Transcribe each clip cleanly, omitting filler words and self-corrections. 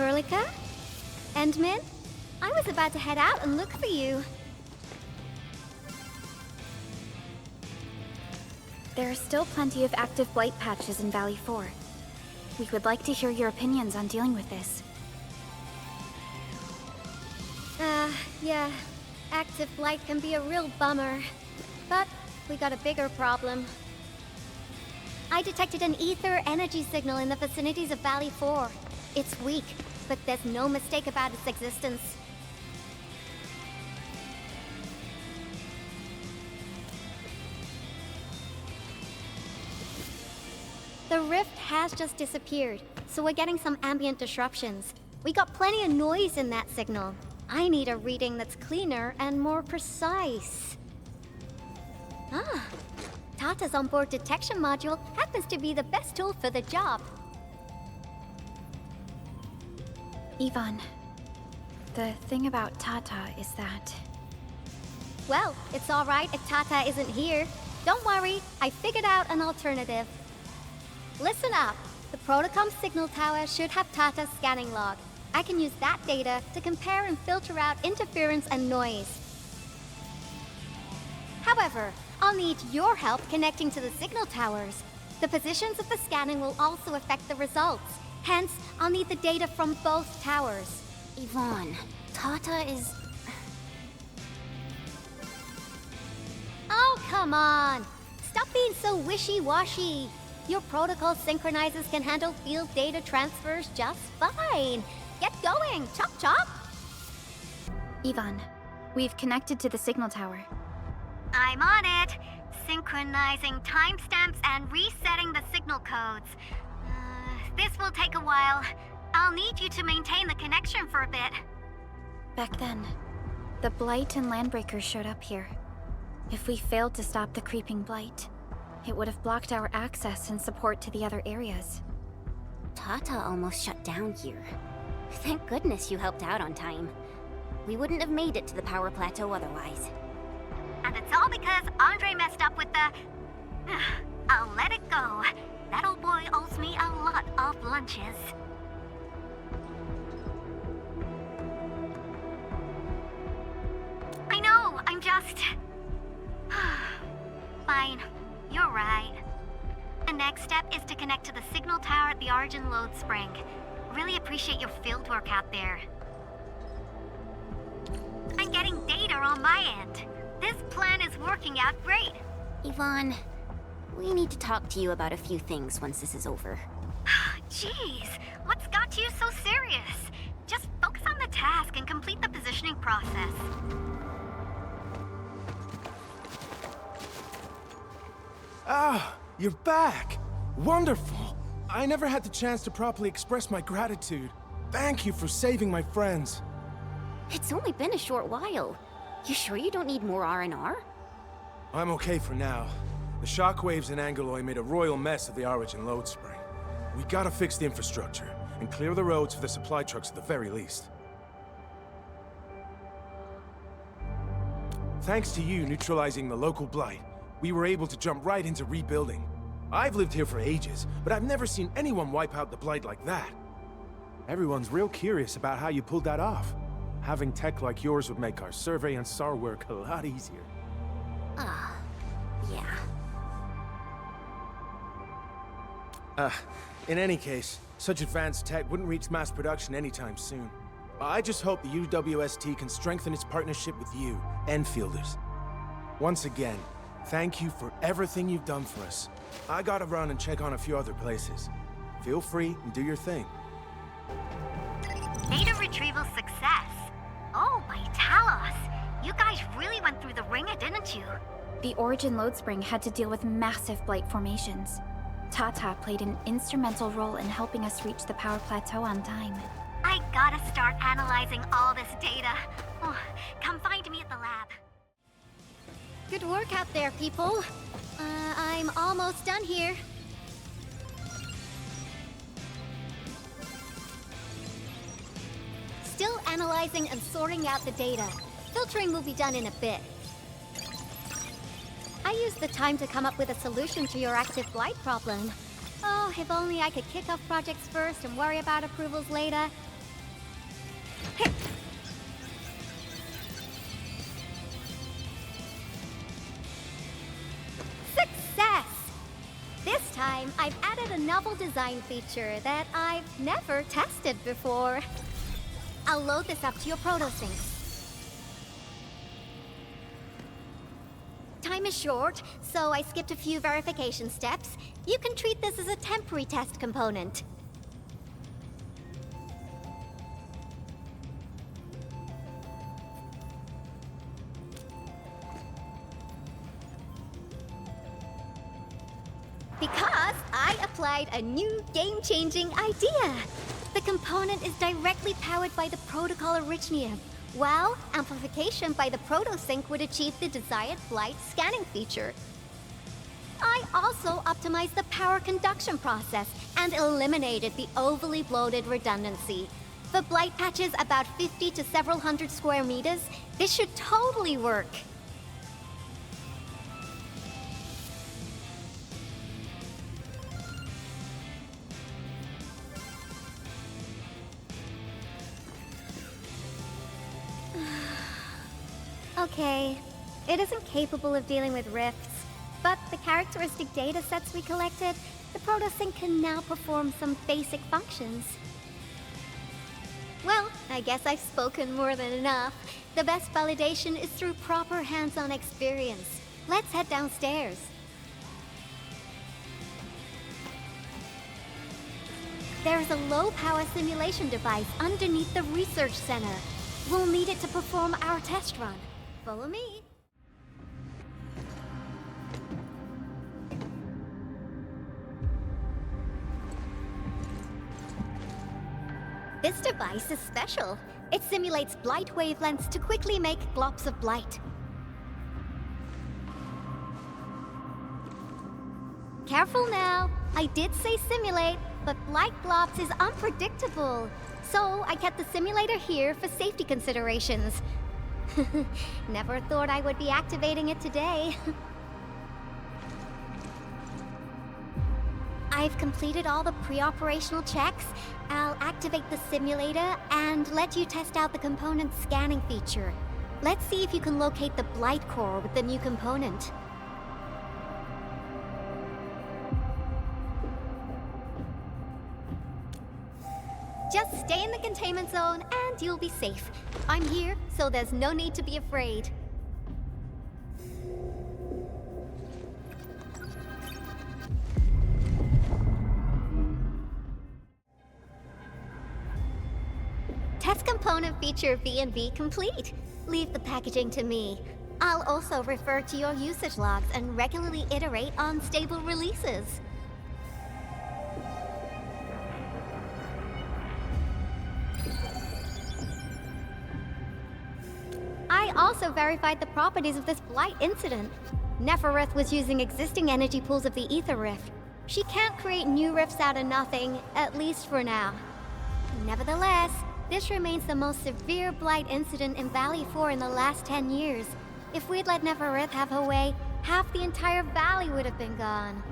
Perlica? Endmin? I was about to head out and look for you. There are still plenty of active Blight patches in Valley 4. We would like to hear your opinions on dealing with this. Yeah. Active Blight can be a real bummer. But we got a bigger problem. I detected an ether energy signal in the vicinities of Valley 4. It's weak, but there's no mistake about its existence. The rift has just disappeared, so we're getting some ambient disruptions. We got plenty of noise in that signal. I need a reading that's cleaner and more precise. Tata's onboard detection module happens to be the best tool for the job. Yvonne, the thing about Tata is that... Well, it's alright if Tata isn't here. Don't worry, I figured out an alternative. Listen up. The Protocom signal tower should have Tata's scanning log. I can use that data to compare and filter out interference and noise. However, I'll need your help connecting to the signal towers. The positions of the scanning will also affect the results. Hence, I'll need the data from both towers. Yvonne, Tata is... Oh, come on! Stop being so wishy-washy. Your protocol synchronizers can handle field data transfers just fine. Get going! Chop chop! Yvonne, we've connected to the signal tower. I'm on it. Synchronizing timestamps and resetting the signal codes. This will take a while. I'll need you to maintain the connection for a bit. Back then, the Blight and Landbreakers showed up here. If we failed to stop the creeping Blight, it would have blocked our access and support to the other areas. Tata almost shut down here. Thank goodness you helped out on time. We wouldn't have made it to the power plateau otherwise. And it's all because Andre messed up with the... I'll let it go. That old boy owes me a lot of lunches. I know, I'm just... Fine, you're right. The next step is to connect to the signal tower at the Origin Load Spring. Really appreciate your fieldwork out there. I'm getting data on my end. This plan is working out great. Yvonne, we need to talk to you about a few things once this is over. Jeez, what's got you so serious? Just focus on the task and complete the positioning process. Ah, you're back! Wonderful! I never had the chance to properly express my gratitude. Thank you for saving my friends. It's only been a short while. You sure you don't need more R&R? I'm okay for now. The shockwaves in Angeloy made a royal mess of the Origin Load Spring. We gotta fix the infrastructure, and clear the roads for the supply trucks at the very least. Thanks to you neutralizing the local Blight, we were able to jump right into rebuilding. I've lived here for ages, but I've never seen anyone wipe out the Blight like that. Everyone's real curious about how you pulled that off. Having tech like yours would make our survey and SAR work a lot easier. Yeah. In any case, such advanced tech wouldn't reach mass production anytime soon. I just hope the UWST can strengthen its partnership with you, Endfielders. Once again, thank you for everything you've done for us. I gotta run and check on a few other places. Feel free and do your thing. Data retrieval success. Oh, my Talos. You guys really went through the ringer, didn't you? The Origin Load Spring had to deal with massive Blight formations. Tata played an instrumental role in helping us reach the power plateau on time. I gotta start analyzing all this data. Oh, come find me at the lab. Good work out there, people. I'm almost done here. Still analyzing and sorting out the data. Filtering will be done in a bit. I used the time to come up with a solution to your active Blight problem. Oh, if only I could kick off projects first and worry about approvals later. Success! This time, I've added a novel design feature that I've never tested before. I'll load this up to your ProtoSync. Time is short, so I skipped a few verification steps. You can treat this as a temporary test component. Because I applied a new game-changing idea. The component is directly powered by the protocol Arknights, while amplification by the ProtoSync would achieve the desired Blight scanning feature. I also optimized the power conduction process and eliminated the overly bloated redundancy. For Blight patches about 50 to several hundred square meters, this should totally work. Okay, it isn't capable of dealing with rifts, but the characteristic data sets we collected, the ProtoSync can now perform some basic functions. Well, I guess I've spoken more than enough. The best validation is through proper hands-on experience. Let's head downstairs. There's a low-power simulation device underneath the research center. We'll need it to perform our test run. Follow me. This device is special. It simulates Blight wavelengths to quickly make globs of Blight. Careful now. I did say simulate, but Blight globs is unpredictable. So I kept the simulator here for safety considerations. Never thought I would be activating it today. I've completed all the pre-operational checks. I'll activate the simulator and let you test out the component scanning feature. Let's see if you can locate the Blight core with the new component. Just stay in the containment zone and you'll be safe. I'm here, so there's no need to be afraid. Test component feature V&V complete. Leave the packaging to me. I'll also refer to your usage logs and regularly iterate on stable releases. I also verified the properties of this Blight incident. Nefereth was using existing energy pools of the Ether Rift. She can't create new rifts out of nothing, at least for now. Nevertheless, this remains the most severe Blight incident in Valley 4 in the last 10 years. If we'd let Nefereth have her way, half the entire valley would have been gone.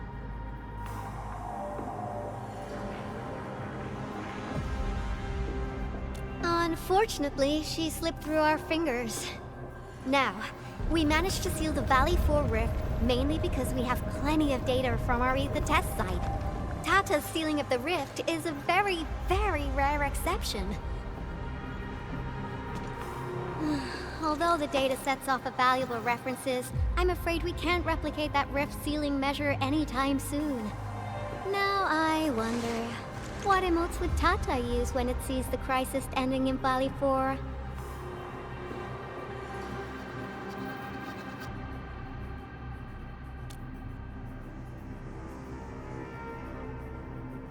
Unfortunately, she slipped through our fingers. Now, we managed to seal the Valley 4 rift mainly because we have plenty of data from our Ether test site. Tata's sealing of the rift is a very, very rare exception. Although the data sets offer valuable references, I'm afraid we can't replicate that rift sealing measure anytime soon. Now I wonder, what emotes would Tata use when it sees the crisis ending in Valley 4?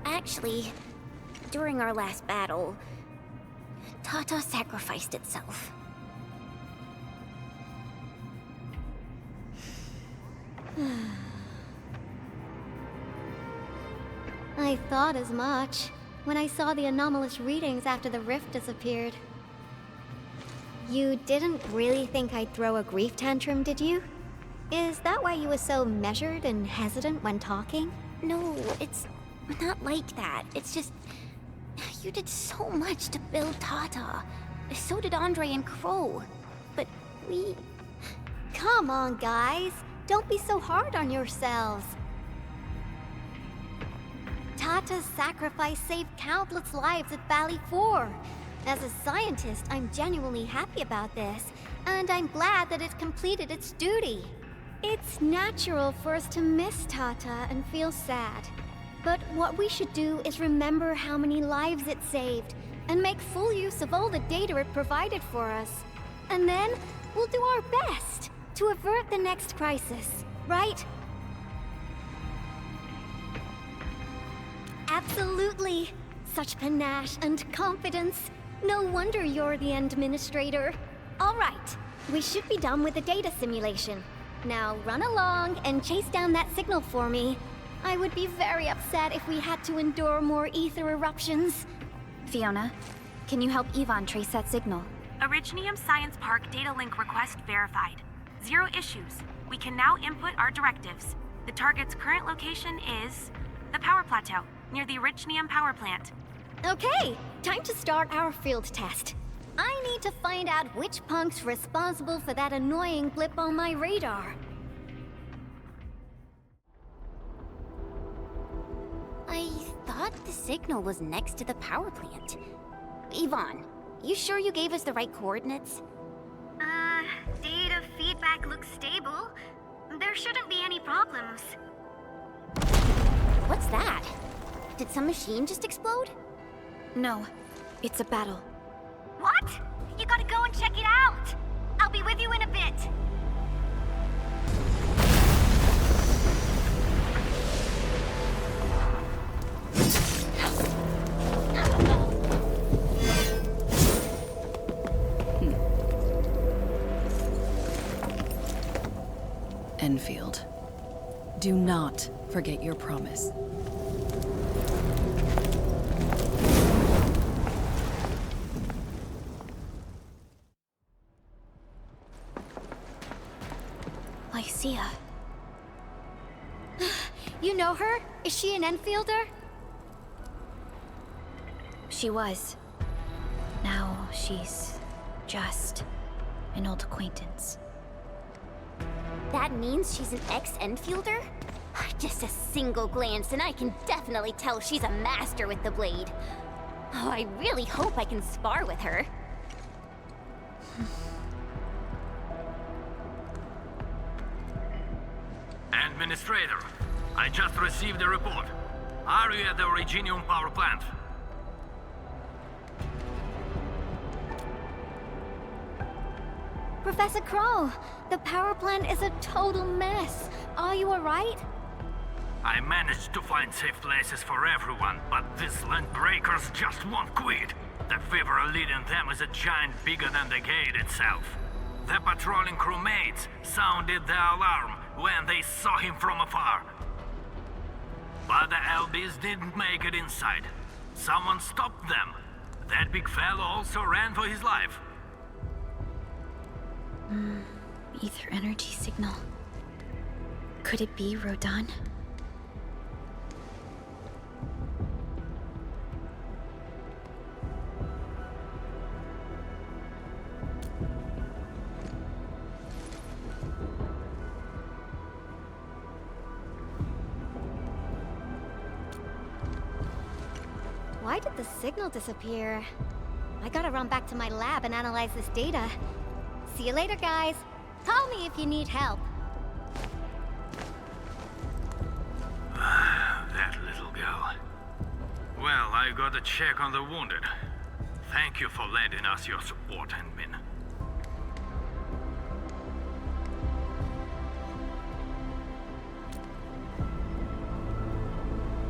Actually, during our last battle, Tata sacrificed itself. I thought as much when I saw the anomalous readings after the rift disappeared. You didn't really think I'd throw a grief tantrum, did you? Is that why you were so measured and hesitant when talking? No, it's not like that. It's just... you did so much to build Tata. So did Andre and Crow. But we... Come on, guys. Don't be so hard on yourselves. Tata's sacrifice saved countless lives at Valley 4. As a scientist, I'm genuinely happy about this, and I'm glad that it completed its duty. It's natural for us to miss Tata and feel sad. But what we should do is remember how many lives it saved, and make full use of all the data it provided for us. And then, we'll do our best to avert the next crisis, right? Absolutely. Such panache and confidence. No wonder you're the administrator. All right, we should be done with the data simulation. Now run along and chase down that signal for me. I would be very upset if we had to endure more ether eruptions. Fiona, can you help Yvonne trace that signal? Originium Science Park data link request verified. 0 issues. We can now input our directives. The target's current location is the power plateau, near the Originium power plant. Okay, time to start our field test. I need to find out which punk's responsible for that annoying blip on my radar. I thought the signal was next to the power plant. Yvonne, you sure you gave us the right coordinates? Data feedback looks stable. There shouldn't be any problems. What's that? Did some machine just explode? No, it's a battle. What? You gotta go and check it out! I'll be with you in a bit. Endfield, do not forget your promise. Lysia. You know her? Is she an Enfielder? She was. Now she's just an old acquaintance. That means she's an ex-Enfielder? Just a single glance and I can definitely tell she's a master with the blade. Oh, I really hope I can spar with her. Administrator, I just received a report. Are you at the Originium power plant? Professor Crow, the power plant is a total mess. Are you alright? I managed to find safe places for everyone, but these land breakers just won't quit. The fever leading them is a giant bigger than the gate itself. The patrolling crewmates sounded the alarm when they saw him from afar. But the LBs didn't make it inside. Someone stopped them. That big fellow also ran for his life. Ether energy signal. Could it be Rodan? Why did the signal disappear? I gotta run back to my lab and analyze this data. See you later, guys. Call me if you need help. That little girl. Well, I gotta check on the wounded. Thank you for lending us your support, Handmin.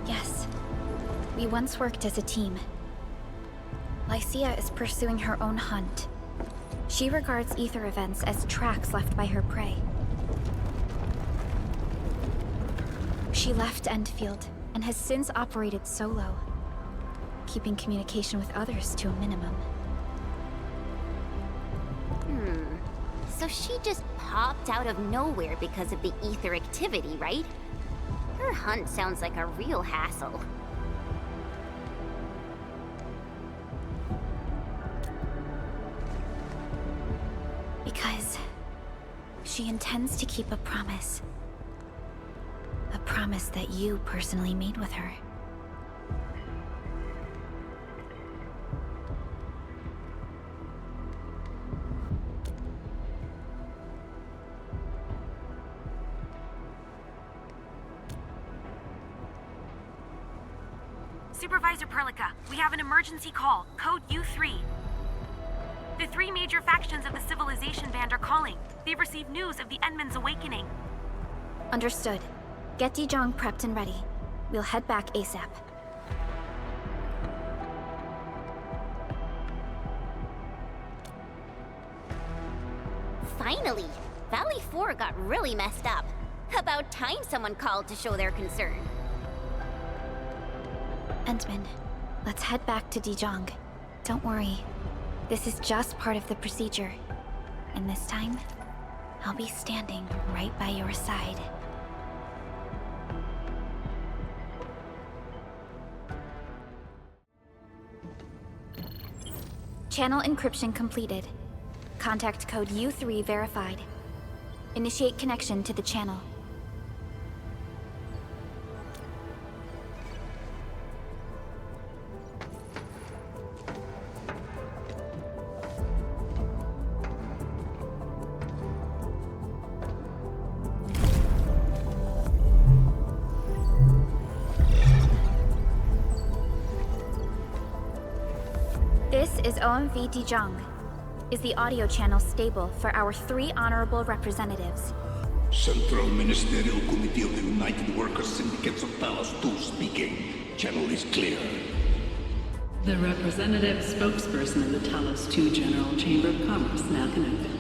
Yes. We once worked as a team. Lysia is pursuing her own hunt. She regards ether events as tracks left by her prey. She left Endfield and has since operated solo, keeping communication with others to a minimum. So she just popped out of nowhere because of the ether activity, right? Her hunt sounds like a real hassle. she intends to keep a promise. A promise that you personally made with her. Supervisor Perlica, we have an emergency call, code U3. The three major factions of the Civilization Band are calling. They've received news of the Endman's awakening. Understood. Get Dijong prepped and ready. We'll head back ASAP. Finally! Valley 4 got really messed up. About time someone called to show their concern. Endman, let's head back to Dijong. Don't worry. This is just part of the procedure. And this time, I'll be standing right by your side. Channel encryption completed. Contact code U3 verified. Initiate connection to the channel. This is OMV Dijong. Is the audio channel stable for our 3 honorable representatives? Central Ministerial Committee of the United Workers Syndicates of Talos 2 speaking. Channel is clear. The representative spokesperson of the Talos 2 General Chamber of Commerce now connected.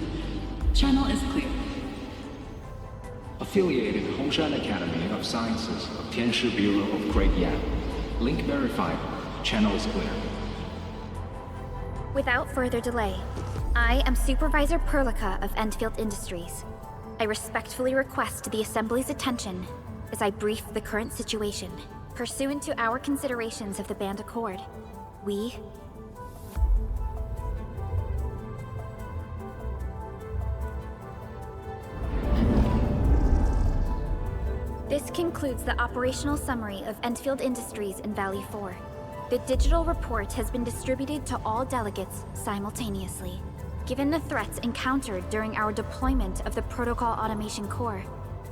Channel is clear. Affiliated Hongshan Academy of Sciences of Tianshi Bureau of Great Yan. Link verified. Channel is clear. Without further delay, I am Supervisor Perlica of Endfield Industries. I respectfully request the Assembly's attention as I brief the current situation. Pursuant to our considerations of the Band Accord, we... This concludes the operational summary of Endfield Industries in Valley 4. The digital report has been distributed to all delegates simultaneously. Given the threats encountered during our deployment of the Protocol Automation Core,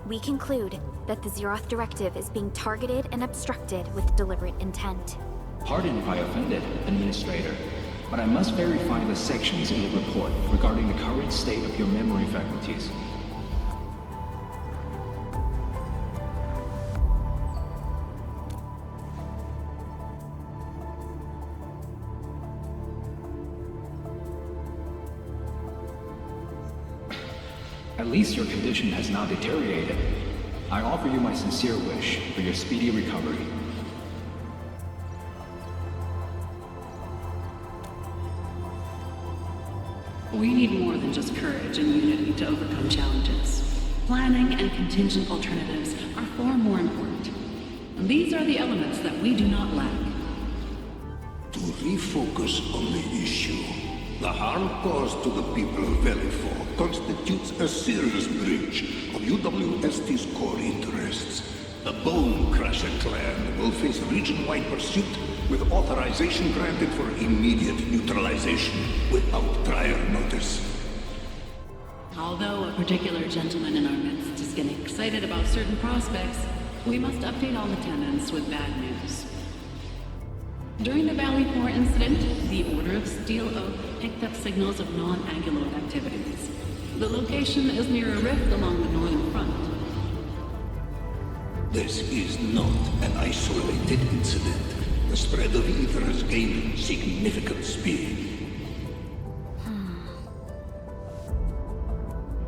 we conclude that the Zeroth Directive is being targeted and obstructed with deliberate intent. Pardon if I offended, Administrator, but I must verify the sections in the report regarding the current state of your memory faculties. At least your condition has not deteriorated. I offer you my sincere wish for your speedy recovery. We need more than just courage and unity to overcome challenges. Planning and contingent alternatives are far more important. These are the elements that we do not lack. To refocus on the issue, the harm caused to the people of Valley 4 constitutes a serious breach of UWST's core interests. The Bone Crusher clan will face region-wide pursuit with authorization granted for immediate neutralization without prior notice. Although a particular gentleman in our midst is getting excited about certain prospects, we must update all attendants with bad news. During the Valley 4 incident, the Order of Steel Oak picked up signals of non-Anguloid activities. The location is near a rift along the northern front. This is not an isolated incident. The spread of ether has gained significant speed.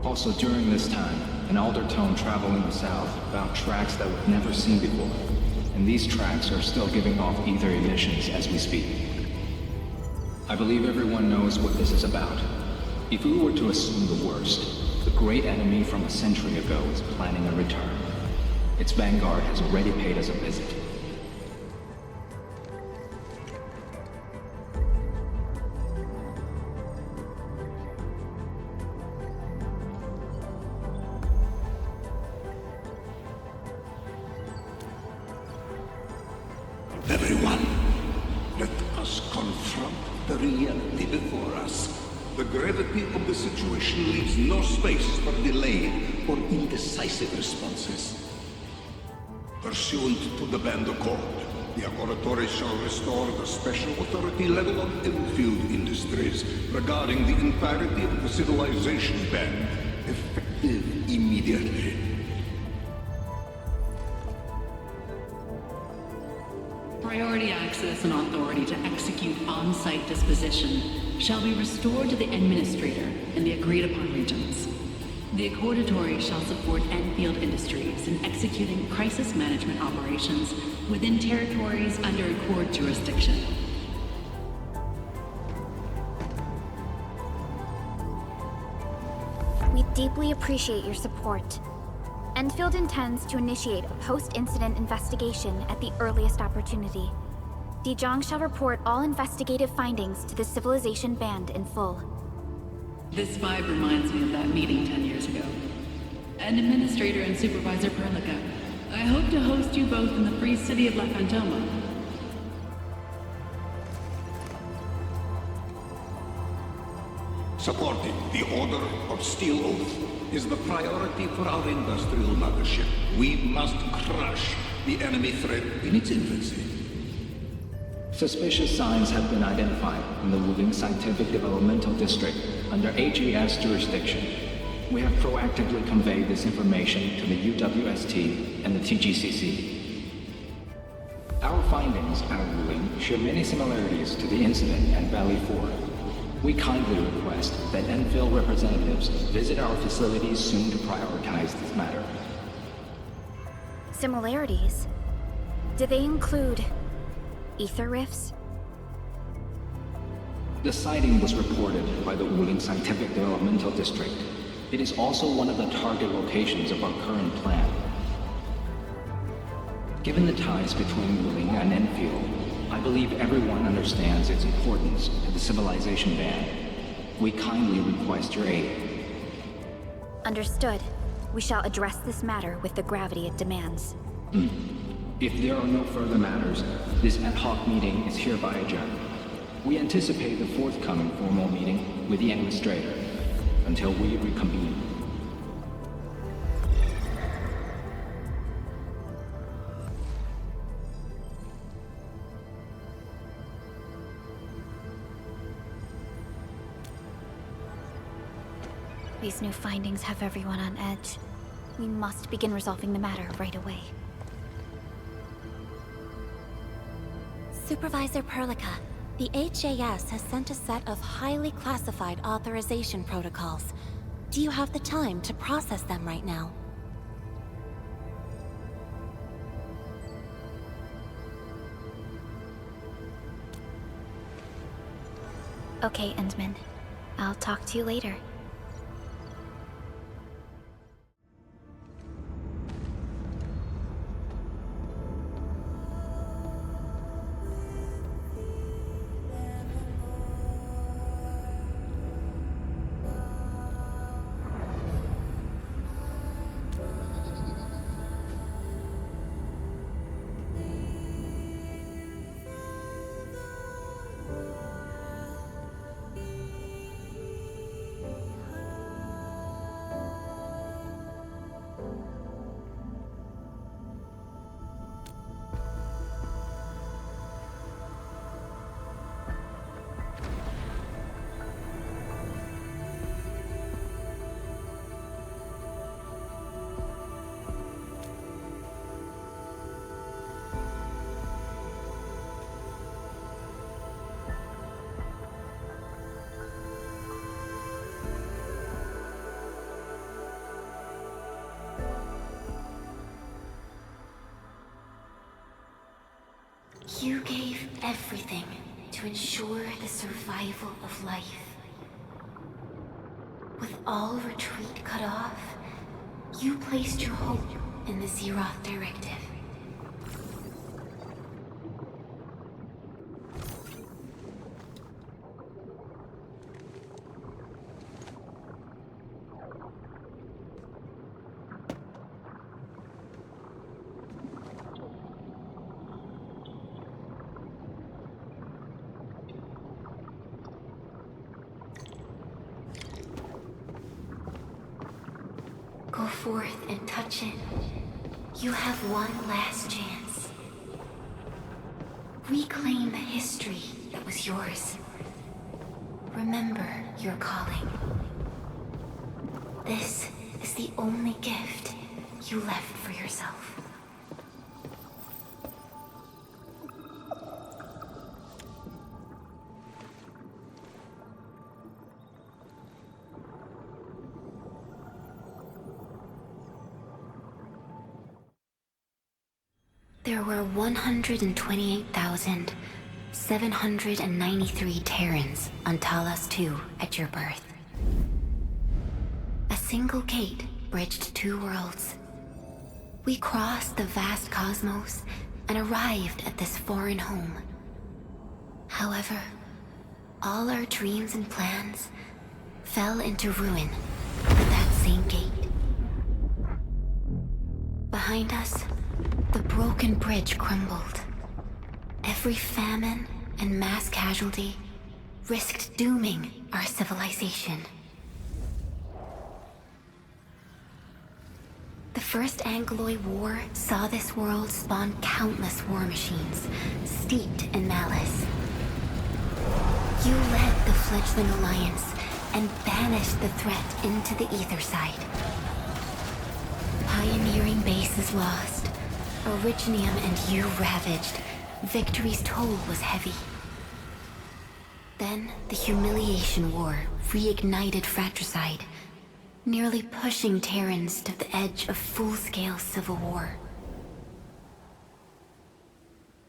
Also during this time, an Aldertone traveling south found tracks that we've never seen before. And these tracks are still giving off ether emissions as we speak. I believe everyone knows what this is about. If we were to assume the worst, the great enemy from a century ago is planning a return. Its vanguard has already paid us a visit. the reality before us. The gravity of the situation leaves no space for delayed or indecisive responses. Pursuant to the Band Accord, the Laboratory shall restore the special authority level of Endfield Industries regarding the entirety of the Civilization Band, effective immediately. Priority access and authority to execute on-site disposition shall be restored to the Administrator in the agreed-upon regions. The Accordatory shall support Endfield Industries in executing crisis management operations within territories under Accord jurisdiction. We deeply appreciate your support. Endfield intends to initiate a post-incident investigation at the earliest opportunity. Dijong shall report all investigative findings to the Civilization Band in full. This vibe reminds me of that meeting 10 years ago. And Administrator and Supervisor Perlica, I hope to host you both in the free city of La Fantoma. Supporting the Order of Steel Oath is the priority for our industrial mothership. We must crush the enemy threat in its infancy. Suspicious signs have been identified in the Wuling Scientific Developmental District under AGS jurisdiction. We have proactively conveyed this information to the UWST and the TGCC. Our findings out of Wuling share many similarities to the incident at Valley 4. We kindly request that Endfield representatives visit our facilities soon to prioritize this matter. Similarities? Do they include ether rifts? The sighting was reported by the Wuling Scientific Developmental District. It is also one of the target locations of our current plan. Given the ties between Wuling and Endfield, I believe everyone understands its importance to the Civilization Band. We kindly request your aid. Understood. We shall address this matter with the gravity it demands. If there are no further matters, this ad hoc meeting is hereby adjourned. We anticipate the forthcoming formal meeting with the Administrator until we reconvene. These new findings have everyone on edge. We must begin resolving the matter right away. Supervisor Perlica, the HAS has sent a set of highly classified authorization protocols. Do you have the time to process them right now? Okay, Endman. I'll talk to you later. You gave everything to ensure the survival of life. With all retreat cut off, you placed your hope in the Zeroth Directive. forth and touch it, you have one last chance. Reclaim the history that was yours. Remember your calling. This is the only gift you left for yourself. There were 128,793 Terrans on Talos 2 at your birth. A single gate bridged two worlds. We crossed the vast cosmos and arrived at this foreign home. However, all our dreams and plans fell into ruin at that same gate. Behind us, the broken bridge crumbled. Every famine and mass casualty risked dooming our civilization. The First Angloid War saw this world spawn countless war machines, steeped in malice. You led the fledgling alliance and banished the threat into the ether side. Pioneering bases lost, Originium and you ravaged. Victory's toll was heavy. Then the Humiliation War reignited fratricide, nearly pushing Terrans to the edge of full-scale civil war.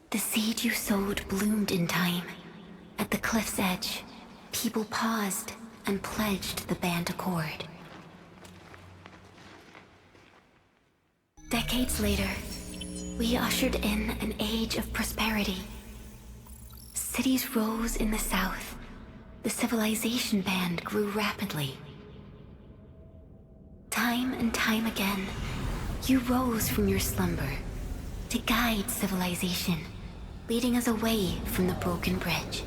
The seed you sowed bloomed in time. At the cliff's edge, people paused and pledged the Band Accord. Decades later, we ushered in an age of prosperity. Cities rose in the south. The civilization band grew rapidly. Time and time again, you rose from your slumber to guide civilization, leading us away from the broken bridge.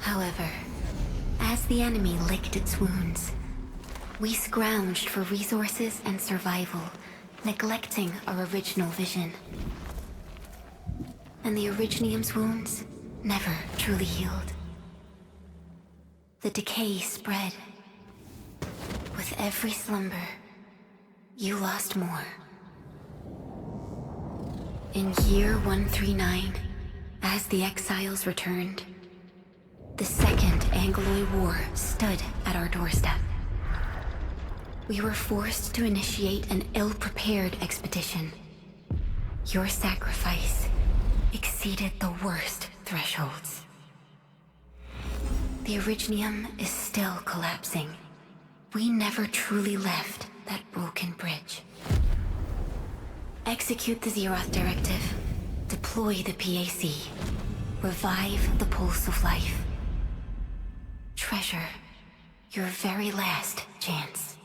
However, as the enemy licked its wounds, we scrounged for resources and survival, neglecting our original vision. And the Originium's wounds never truly healed. The decay spread. With every slumber, you lost more. In year 139, as the exiles returned, the Second Angloid War stood at our doorstep. We were forced to initiate an ill-prepared expedition. Your sacrifice exceeded the worst thresholds. The Originium is still collapsing. We never truly left that broken bridge. Execute the Zeroth Directive. Deploy the PAC. Revive the pulse of life. Treasure your very last chance.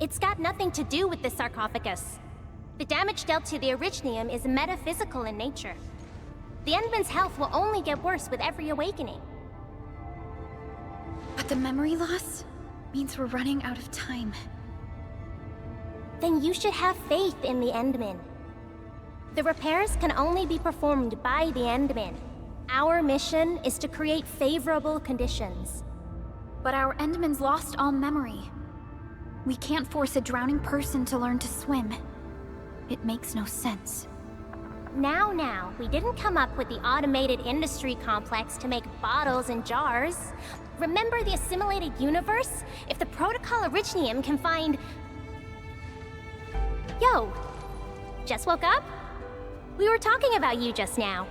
It's got nothing to do with the sarcophagus. The damage dealt to the Originium is metaphysical in nature. The Endman's health will only get worse with every awakening. But the memory loss means we're running out of time. Then you should have faith in the Endman. The repairs can only be performed by the Endman. Our mission is to create favorable conditions. But our Endman's lost all memory. We can't force a drowning person to learn to swim. It makes no sense. Now, we didn't come up with the automated industry complex to make bottles and jars. Remember the assimilated universe? If the Protocol Originium can find... Yo! Just woke up? We were talking about you just now.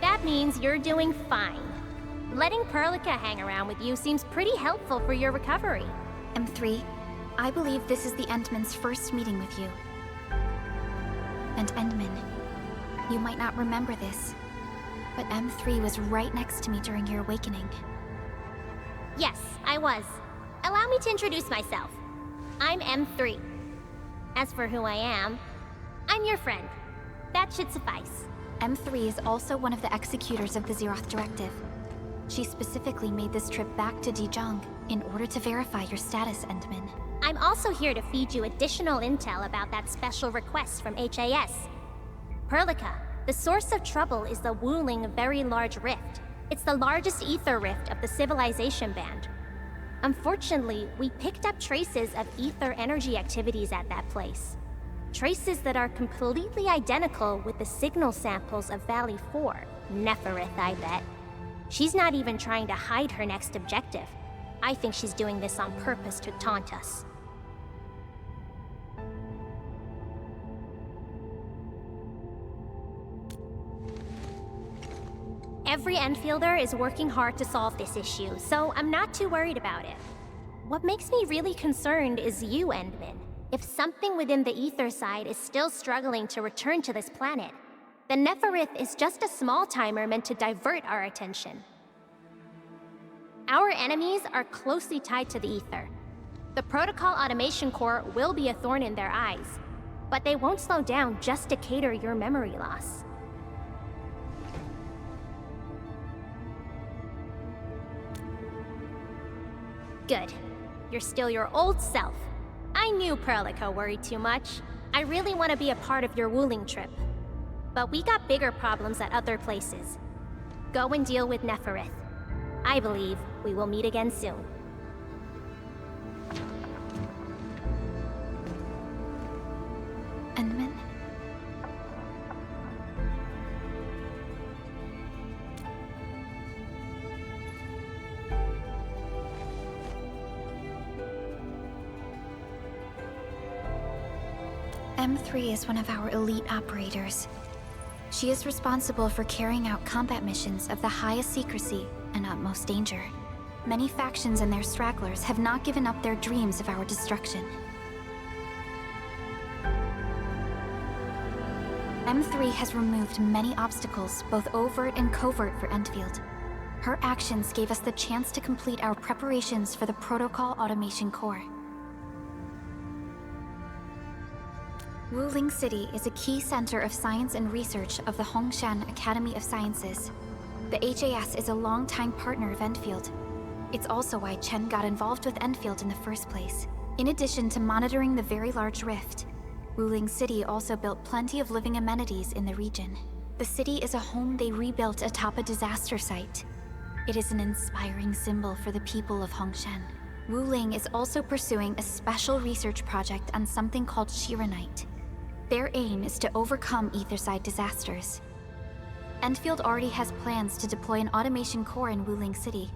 That means you're doing fine. Letting Perlica hang around with you seems pretty helpful for your recovery. M3, I believe this is the Endman's first meeting with you. And Endman, you might not remember this, but M3 was right next to me during your awakening. Yes, I was. Allow me to introduce myself. I'm M3. As for who I am, I'm your friend. That should suffice. M3 is also one of the executors of the Zeroth Directive. She specifically made this trip back to Dijong in order to verify your status, Endman. I'm also here to feed you additional intel about that special request from HAS. Perlica, the source of trouble is the Wuling Very Large Rift. It's the largest ether rift of the Civilization band. Unfortunately, we picked up traces of ether energy activities at that place. Traces that are completely identical with the signal samples of Valley 4. Neferith, I bet. She's not even trying to hide her next objective. I think she's doing this on purpose to taunt us. Every Endfielder is working hard to solve this issue, so I'm not too worried about it. What makes me really concerned is you, Endman. If something within the ether side is still struggling to return to this planet, then Neferith is just a small timer meant to divert our attention. Our enemies are closely tied to the ether. The Protocol Automation Core will be a thorn in their eyes, but they won't slow down just to cater your memory loss. Good. You're still your old self. I knew Perlica worried too much. I really want to be a part of your Wuling trip. But we got bigger problems at other places. Go and deal with Neferith. I believe we will meet again soon. Endman? M3 is one of our elite operators. She is responsible for carrying out combat missions of the highest secrecy and utmost danger. Many factions and their stragglers have not given up their dreams of our destruction. M3 has removed many obstacles, both overt and covert, for Endfield. Her actions gave us the chance to complete our preparations for the Protocol Automation Core. Wuling City is a key center of science and research of the Hongshan Academy of Sciences. The HAS is a longtime partner of Endfield. It's also why Chen got involved with Endfield in the first place. In addition to monitoring the Very Large Rift, Wuling City also built plenty of living amenities in the region. The city is a home they rebuilt atop a disaster site. It is an inspiring symbol for the people of Hongshan. Wuling is also pursuing a special research project on something called Chironite. Their aim is to overcome Etherside disasters. Endfield already has plans to deploy an automation core in Wuling City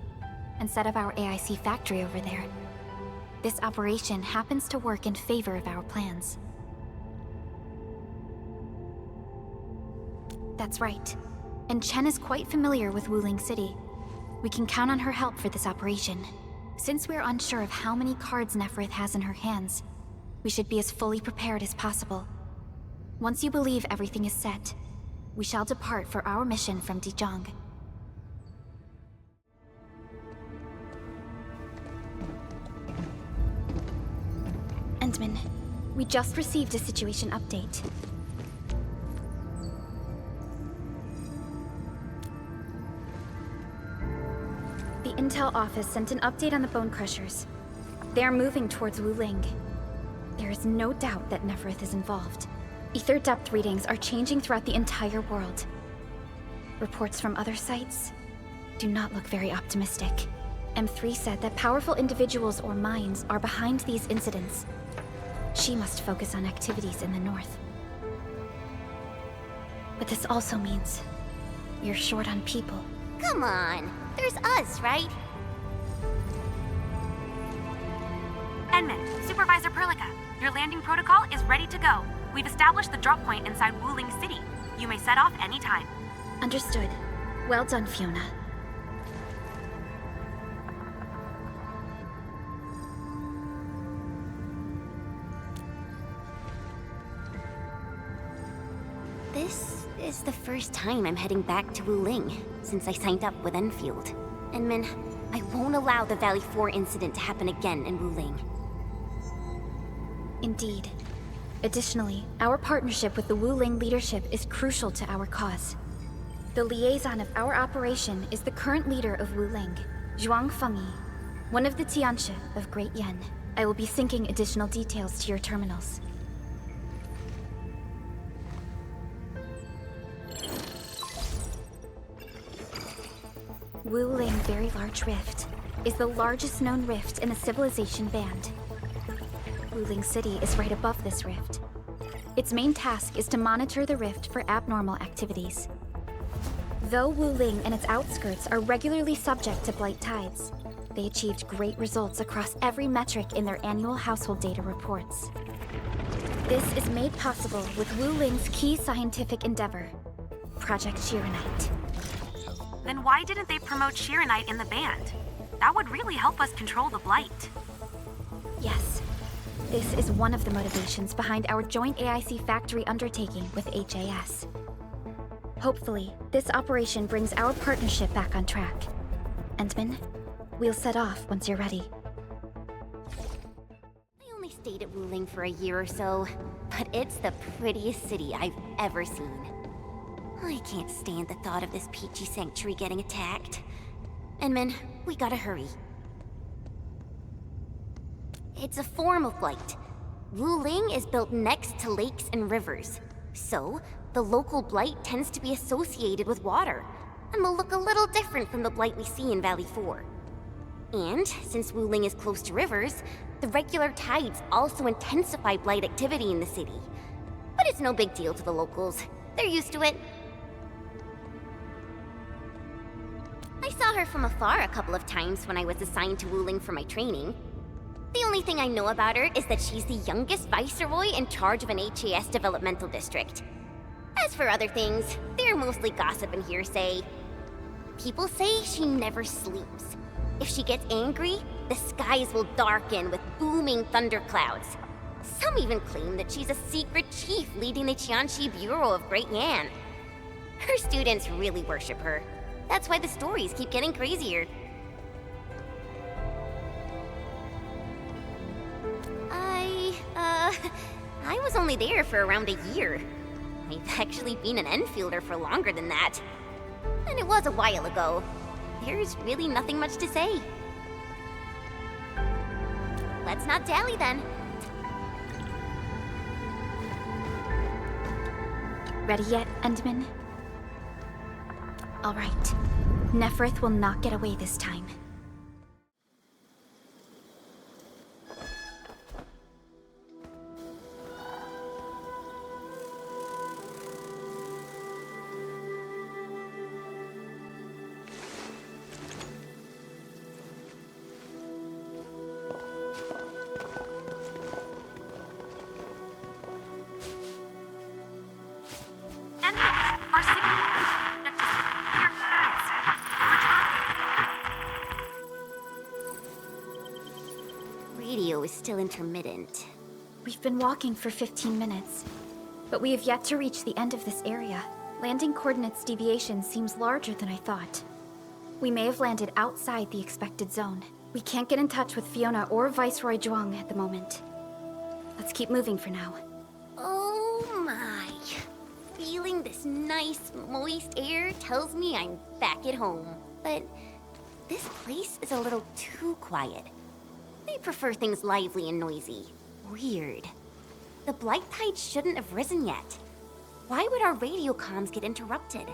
and set up our AIC factory over there. This operation happens to work in favor of our plans. That's right. And Chen is quite familiar with Wuling City. We can count on her help for this operation. Since we're unsure of how many cards Neferith has in her hands, we should be as fully prepared as possible. Once you believe everything is set, we shall depart for our mission from Dijong. Endman, we just received a situation update. The Intel office sent an update on the Bone Crushers. They are moving towards Wuling. There is no doubt that Neferith is involved. Ether depth readings are changing throughout the entire world. Reports from other sites do not look very optimistic. M3 said that powerful individuals or minds are behind these incidents. She must focus on activities in the north. But this also means you're short on people. Come on, there's us, right? Endman, Supervisor Perlica, your landing protocol is ready to go. We've established the drop point inside Wuling City. You may set off anytime. Understood. Well done, Fiona. is the first time I'm heading back to Wuling since I signed up with Enfield. And Min, I won't allow the Valley 4 incident to happen again in Wuling. Indeed. Additionally, our partnership with the Wuling leadership is crucial to our cause. The liaison of our operation is the current leader of Wuling, Zhuang Fengyi, one of the Tianshi of Great Yen. I will be syncing additional details to your terminals. Wuling Very Large Rift is the largest known rift in the Civilization band. Wuling City is right above this rift. Its main task is to monitor the rift for abnormal activities. Though Wuling and its outskirts are regularly subject to Blight tides, they achieved great results across every metric in their annual household data reports. This is made possible with Wuling's key scientific endeavor, Project Chironite. Then why didn't they promote Chironite in the band? That would really help us control the Blight. Yes. This is one of the motivations behind our joint AIC factory undertaking with HAS. Hopefully, this operation brings our partnership back on track. Endman, we'll set off once you're ready. I only stayed at Wuling for a year or so, but it's the prettiest city I've ever seen. I can't stand the thought of this peachy sanctuary getting attacked. Endman, we gotta hurry. It's a form of blight. Wuling is built next to lakes and rivers, so the local blight tends to be associated with water, and will look a little different from the blight we see in Valley 4. And since Wuling is close to rivers, the regular tides also intensify blight activity in the city. But it's no big deal to the locals. They're used to it. I saw her from afar a couple of times when I was assigned to Wuling for my training. The only thing I know about her is that she's the youngest viceroy in charge of an HAS developmental district. As for other things, they're mostly gossip and hearsay. People say she never sleeps. If she gets angry, the skies will darken with booming thunderclouds. Some even claim that she's a secret chief leading the Qianxi Bureau of Great Yan. Her students really worship her. That's why the stories keep getting crazier. I was only there for around a year. I've actually been an Enfielder for longer than that. And it was a while ago. There's really nothing much to say. Let's not dally then. Ready yet, Endman? All right. Nephrith will not get away this time. Our signal. Radio is still intermittent. We've been walking for 15 minutes, but we have yet to reach the end of this area. Landing coordinates deviation seems larger than I thought. We may have landed outside the expected zone. We can't get in touch with Fiona or Viceroy Zhuang at the moment. Let's keep moving for now. Oh my. Feeling this nice, moist air tells me I'm back at home. But this place is a little too quiet. I prefer things lively and noisy. Weird. The Blight tide shouldn't have risen yet. Why would our radio comms get interrupted?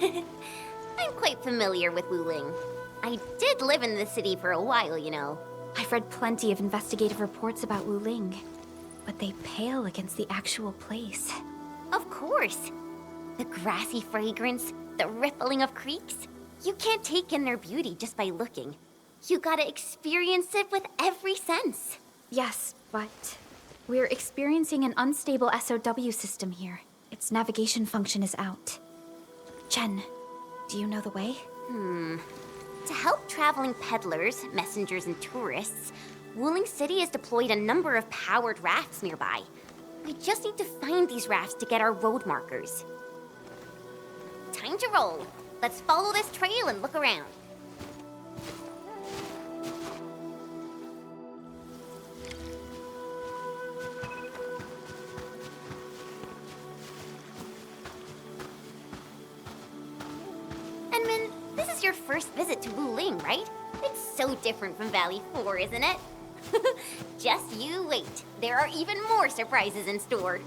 I'm quite familiar with Wuling. I did live in the city for a while, you know. I've read plenty of investigative reports about Wuling, but they pale against the actual place. Of course. The grassy fragrance, the rippling of creeks. You can't take in their beauty just by looking. You gotta experience it with every sense. Yes, but we're experiencing an unstable SOW system here. Its navigation function is out. Chen, do you know the way? To help traveling peddlers, messengers, and tourists, Wuling City has deployed a number of powered rafts nearby. We just need to find these rafts to get our road markers. Time to roll. Let's follow this trail and look around. Enman, this is your first visit to Wuling, right? It's so different from Valley 4, isn't it? Just you wait. There are even more surprises in store.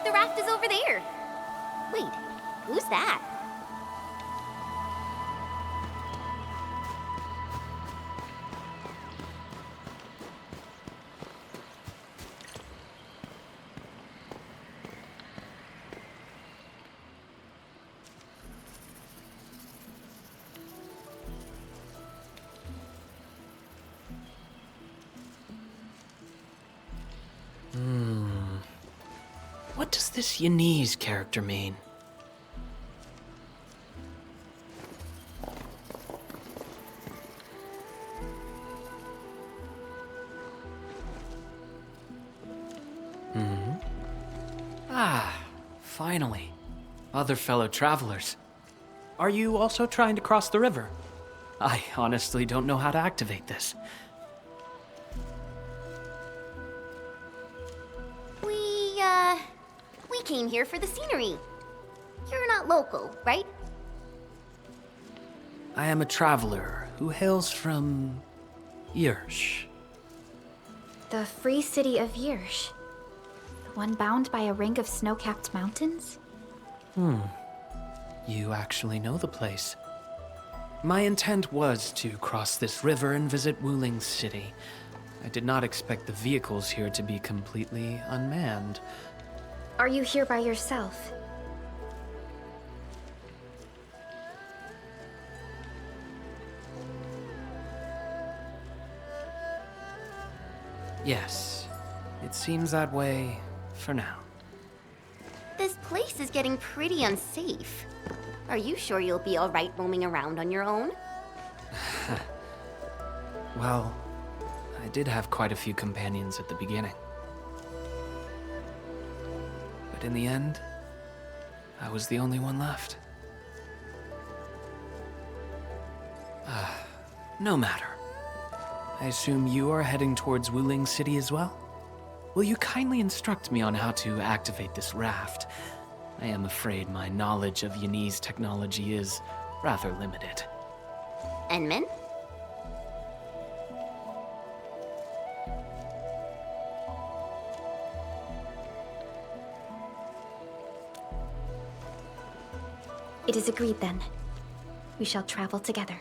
The raft is over there. Wait, who's that? What does this Yanese character mean? Ah, finally. Other fellow travelers. Are you also trying to cross the river? I honestly don't know how to activate this. We came here for the scenery. You're not local, right? I am a traveler who hails from Yirsh. The free city of Yirsh. The one bound by a ring of snow-capped mountains? You actually know the place. My intent was to cross this river and visit Wuling City. I did not expect the vehicles here to be completely unmanned. Are you here by yourself? Yes, it seems that way for now. This place is getting pretty unsafe. Are you sure you'll be all right roaming around on your own? Well, I did have quite a few companions at the beginning. But in the end, I was the only one left. No matter. I assume you are heading towards Wuling City as well? Will you kindly instruct me on how to activate this raft? I am afraid my knowledge of Yanese technology is rather limited. Enman? It is agreed then. We shall travel together.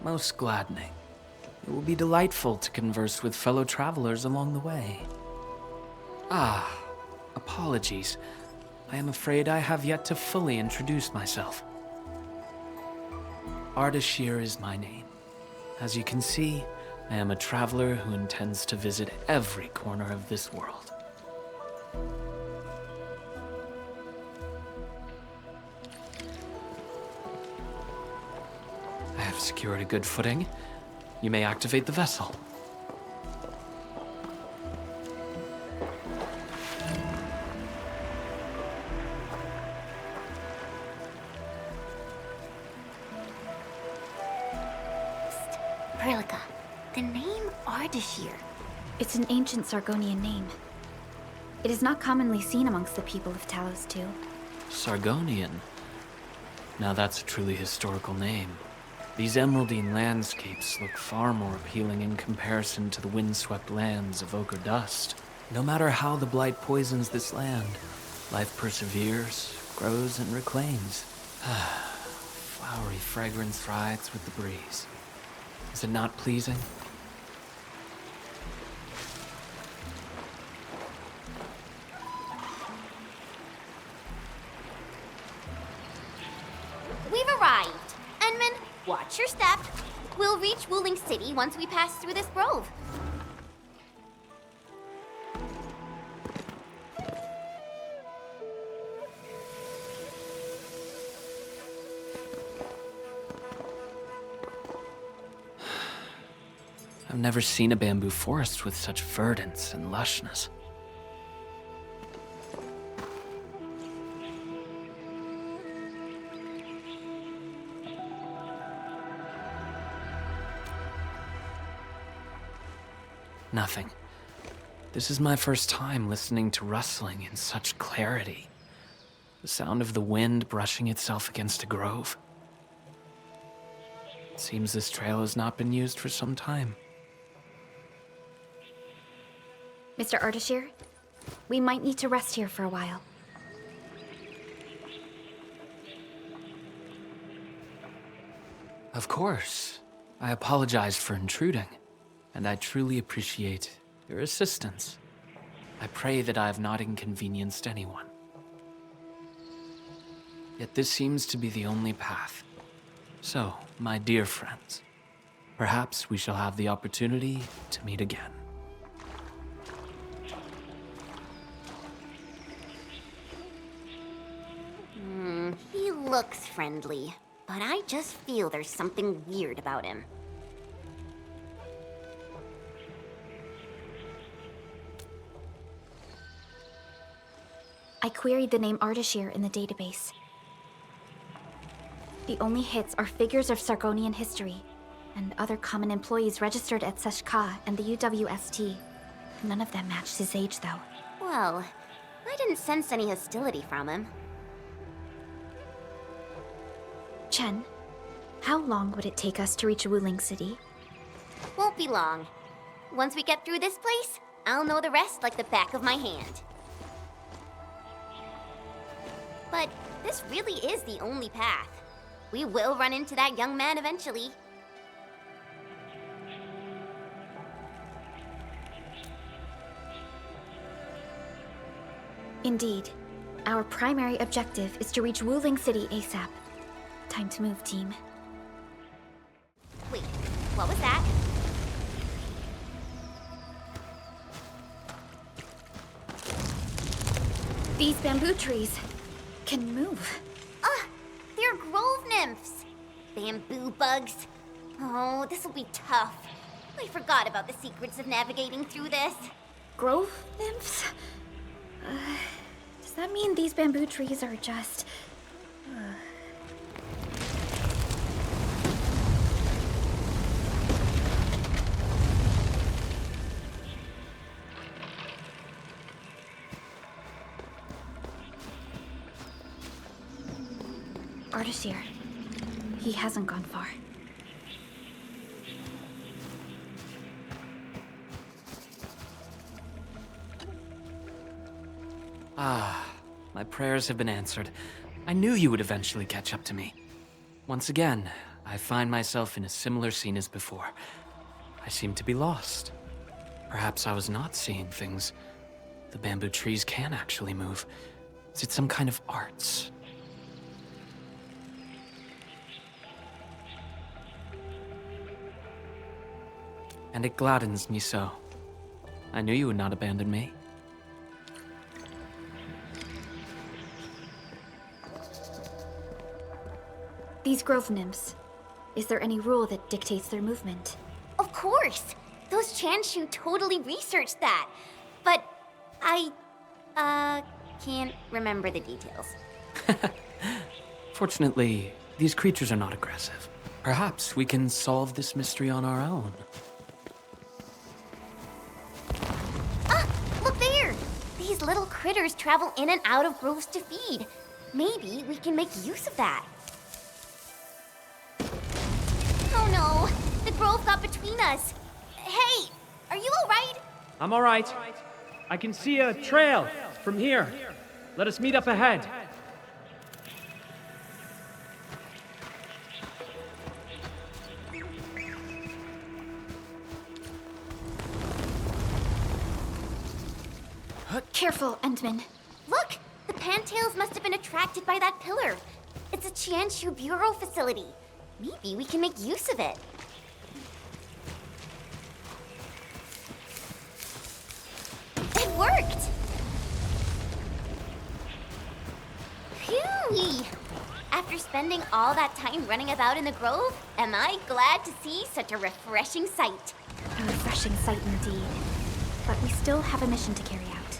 Most gladdening. It will be delightful to converse with fellow travelers along the way. Apologies. I am afraid I have yet to fully introduce myself. Ardashir is my name. As you can see, I am a traveler who intends to visit every corner of this world. I have secured a good footing. You may activate the vessel. Prilika, the name Ardashir. It's an ancient Sargonian name. It is not commonly seen amongst the people of Talos II. Sargonian. Now that's a truly historical name. These emeraldine landscapes look far more appealing in comparison to the windswept lands of ochre dust. No matter how the Blight poisons this land, life perseveres, grows, and reclaims. Flowery fragrance rides with the breeze. Is it not pleasing? we've arrived. Enman, watch your step. We'll reach Wuling City once we pass through this grove. I've never seen a bamboo forest with such verdance and lushness. Nothing. This is my first time listening to rustling in such clarity. The sound of the wind brushing itself against a grove. It seems this trail has not been used for some time. Mr. Ardashir, we might need to rest here for a while. Of course. I apologize for intruding, and I truly appreciate your assistance. I pray that I have not inconvenienced anyone. Yet this seems to be the only path. So, my dear friends, perhaps we shall have the opportunity to meet again. He looks friendly, but I just feel there's something weird about him. I queried the name Ardashir in the database. The only hits are figures of Sargonian history, and other common employees registered at Seshka and the UWST. None of them matched his age, though. Well, I didn't sense any hostility from him. Chen, how long would it take us to reach Wuling City? Won't be long. Once we get through this place, I'll know the rest like the back of my hand. But this really is the only path. We will run into that young man eventually. Indeed. Our primary objective is to reach Wuling City ASAP. Time to move, team. Wait, what was that? These bamboo trees can move. They're grove nymphs. Bamboo bugs. Oh, this will be tough. I forgot about the secrets of navigating through this. Grove nymphs? Does that mean these bamboo trees are just... Ardashir. He hasn't gone far. My prayers have been answered. I knew you would eventually catch up to me. Once again, I find myself in a similar scene as before. I seem to be lost. Perhaps I was not seeing things. The bamboo trees can actually move. Is it some kind of arts? And it gladdens me so. I knew you would not abandon me. These grove nymphs. Is there any rule that dictates their movement? Of course! Those Chanshu totally researched that. But I, can't remember the details. Fortunately, these creatures are not aggressive. Perhaps we can solve this mystery on our own. Look there! These little critters travel in and out of groves to feed. Maybe we can make use of that. Oh no! The grove got between us. Hey! Are you alright? I'm alright. I can see a trail from here. Let us meet up ahead. Careful, Endman. Look! The pantails must have been attracted by that pillar. It's a Qianshu Bureau facility. Maybe we can make use of it. It worked! Phew! After spending all that time running about in the grove, am I glad to see such a refreshing sight. A refreshing sight indeed. But we still have a mission to carry out.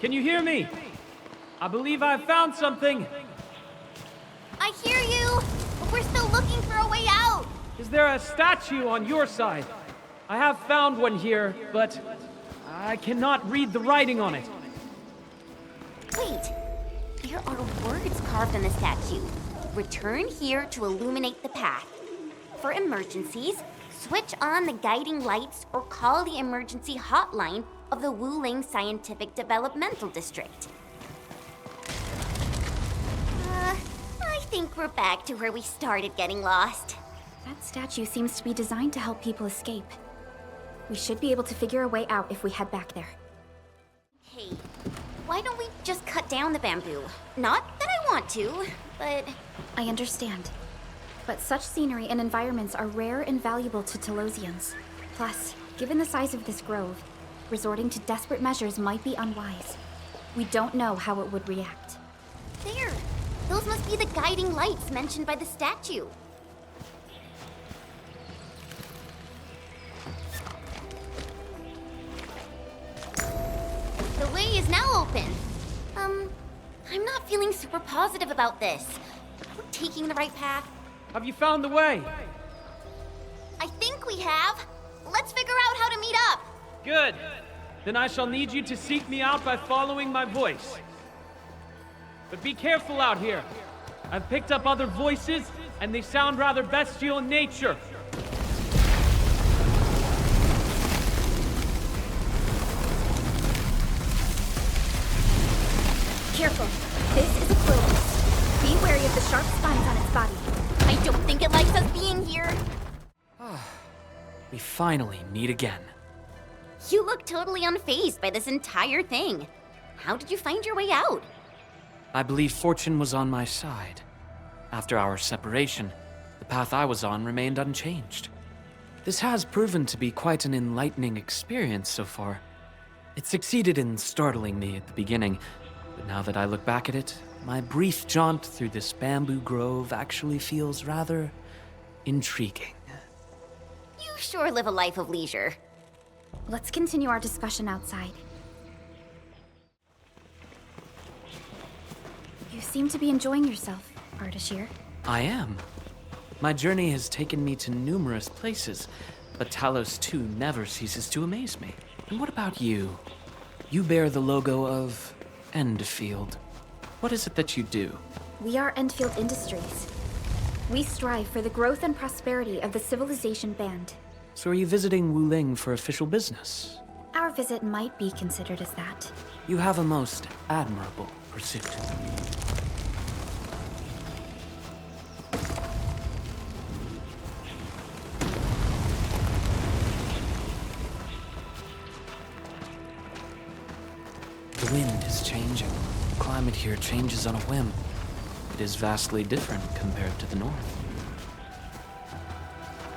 Can you hear me? I believe I've found something. I hear you, but we're still looking for a way out. Is there a statue on your side? I have found one here, but I cannot read the writing on it. Wait, there are words carved on the statue. Return here to illuminate the path. For emergencies, switch on the guiding lights or call the emergency hotline of the Wuling Scientific Developmental District. I think we're back to where we started getting lost. That statue seems to be designed to help people escape. We should be able to figure a way out if we head back there. Hey, why don't we just cut down the bamboo? Not that I want to, but... I understand. But such scenery and environments are rare and valuable to Telosians. Plus, given the size of this grove, resorting to desperate measures might be unwise. We don't know how it would react. There! Those must be the guiding lights mentioned by the statue. The way is now open. I'm not feeling super positive about this. Are we taking the right path? Have you found the way? I think we have. Let's figure out how to meet up. Good. Then I shall need you to seek me out by following my voice. But be careful out here. I've picked up other voices, and they sound rather bestial in nature. Careful. This is a clovis. Be wary of the sharp spines on its body. I don't think it likes us being here. We finally meet again. You look totally unfazed by this entire thing. How did you find your way out? I believe fortune was on my side. After our separation, the path I was on remained unchanged. This has proven to be quite an enlightening experience so far. It succeeded in startling me at the beginning, but now that I look back at it, my brief jaunt through this bamboo grove actually feels rather intriguing. You sure live a life of leisure. Let's continue our discussion outside. You seem to be enjoying yourself, Ardashir. I am. My journey has taken me to numerous places, but Talos 2 never ceases to amaze me. And what about you? You bear the logo of Endfield. What is it that you do? We are Endfield Industries. We strive for the growth and prosperity of the Civilization Band. So are you visiting Wuling for official business? Our visit might be considered as that. You have a most admirable pursuit. The wind is changing. The climate here changes on a whim. It is vastly different compared to the north.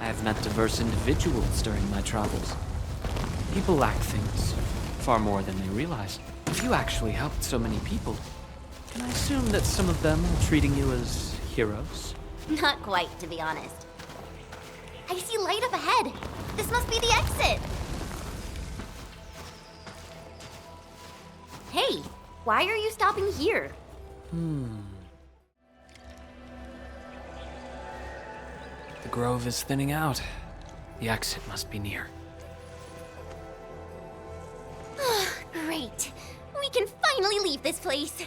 I have met diverse individuals during my travels. People lack things, far more than they realize. If you actually helped so many people, can I assume that some of them are treating you as heroes? Not quite, to be honest. I see light up ahead. This must be the exit. Hey, why are you stopping here? The grove is thinning out. The exit must be near. Great. We can finally leave this place.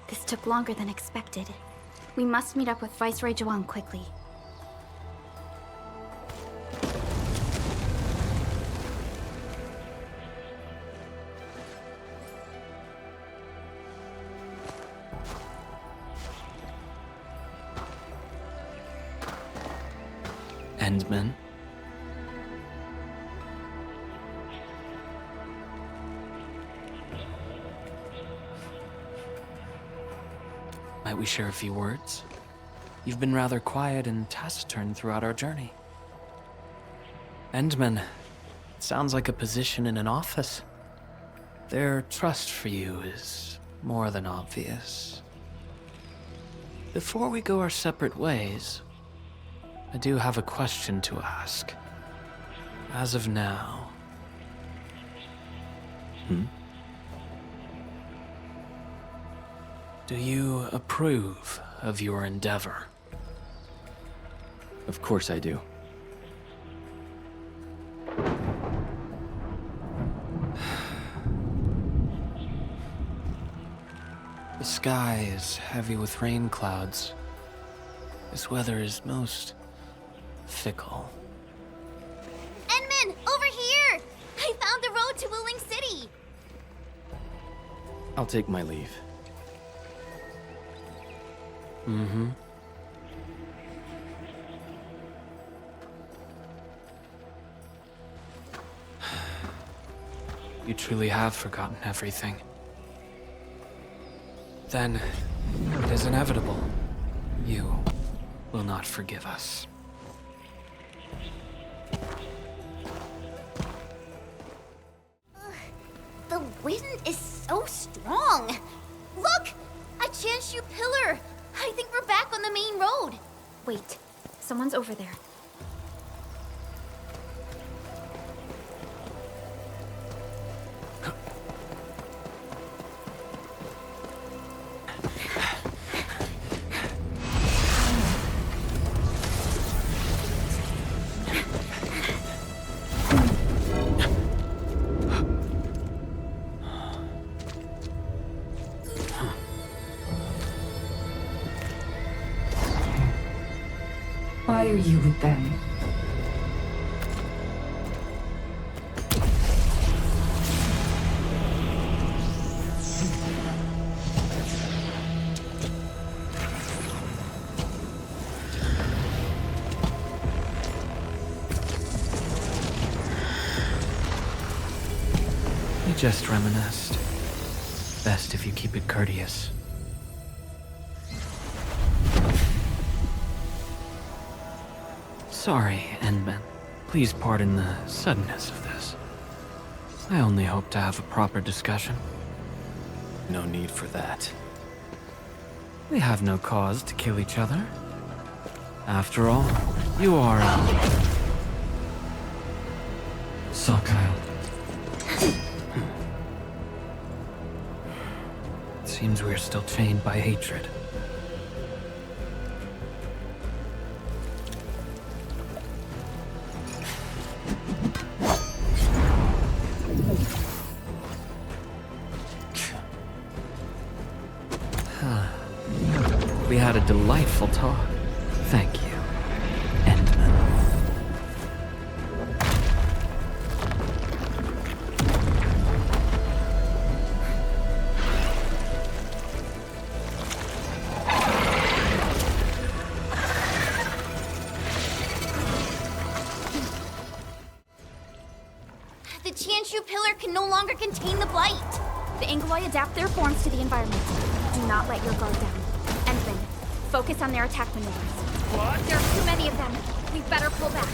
This took longer than expected. We must meet up with Viceroy Zhuang quickly. Endman. Might we share a few words? You've been rather quiet and taciturn throughout our journey. Endman, it sounds like a position in an office. Their trust for you is more than obvious. Before we go our separate ways, I do have a question to ask. As of now... Do you approve of your endeavor? Of course I do. The sky is heavy with rain clouds. This weather is most fickle. Endman, over here! I found the road to Wuling City! I'll take my leave. You truly have forgotten everything. Then, it is inevitable. You will not forgive us. The wind is so strong! Look! A Chanshu pillar! I think we're back on the main road! Wait, someone's over there. Why are you with them? We just reminisced. Best if you keep it courteous. Sorry, Endman. Please pardon the suddenness of this. I only hope to have a proper discussion. No need for that. We have no cause to kill each other. After all, you are Sakyle. It seems we're still chained by hatred. We had a delightful talk. Thank you, Endman. The Chanshu pillar can no longer contain the Blight! The Angoloi adapt their forms to the environment. Do not let your guard down. Endman, focus on their attack maneuvers. What? There are too many of them. We better pull back.